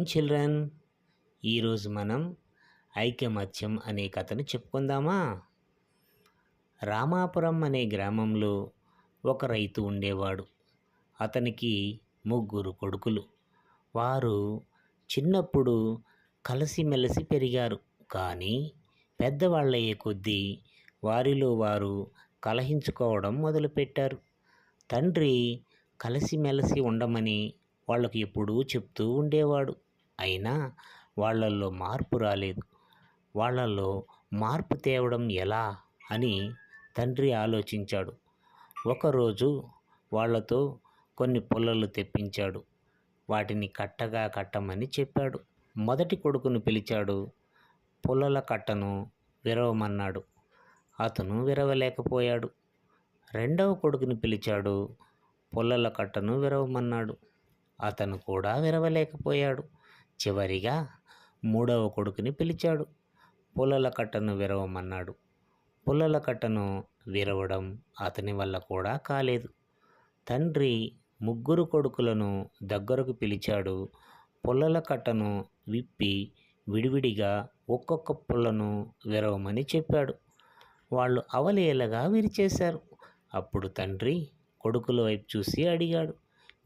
Morning children. ఈరోజు మనం ఐకమత్యం అనే కథను చెప్పుకుందామా? రామాపురం అనే గ్రామంలో ఒక రైతు ఉండేవాడు. అతనికి 3 కొడుకులు. వారు చిన్నప్పుడు కలిసిమెలిసి పెరిగారు. కానీ పెద్దవాళ్ళయ్యే కొద్దీ వారిలో వారు కలహించుకోవడం మొదలుపెట్టారు. తండ్రి కలిసిమెలిసి ఉండమని వాళ్ళకు ఎప్పుడూ చెప్తూ ఉండేవాడు. అయినా వాళ్ళల్లో మార్పు రాలేదు. వాళ్ళల్లో మార్పు తేవడం ఎలా అని తండ్రి ఆలోచించాడు. ఒకరోజు వాళ్ళతో కొన్ని పుల్లలు తెప్పించాడు. వాటిని కట్టగా కట్టమని చెప్పాడు. మొదటి కొడుకును పిలిచాడు. పుల్లల కట్టను విరవమన్నాడు. అతను విరవలేకపోయాడు. రెండవ కొడుకుని పిలిచాడు. పుల్లల కట్టను విరవమన్నాడు. అతను కూడా విరవలేకపోయాడు. చివరిగా మూడవ కొడుకుని పిలిచాడు. పుల్లల కట్టను విరవమన్నాడు. పుల్లల కట్టను విరవడం అతని వల్ల కూడా కాలేదు. తండ్రి 3 కొడుకులను దగ్గరకు పిలిచాడు. పుల్లల కట్టను విప్పి విడివిడిగా ఒక్కొక్క పుల్లను విరవమని చెప్పాడు. వాళ్ళు అవలీలగా విరిచేశారు. అప్పుడు తండ్రి కొడుకుల వైపు చూసి అడిగాడు,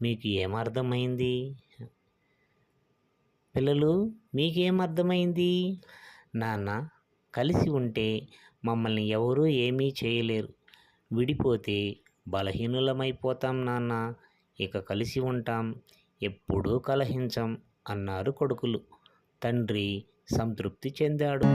మీకు ఏమర్థమైంది? పిల్లలు, మీకేమర్థమైంది? నాన్న, కలిసి ఉంటే మమ్మల్ని ఎవరూ ఏమీ చేయలేరు. విడిపోతే బలహీనులమైపోతాం నాన్న. ఇక కలిసి ఉంటాం, ఎప్పుడూ కలహించం అన్నారు కొడుకులు. తండ్రి సంతృప్తి చెందాడు.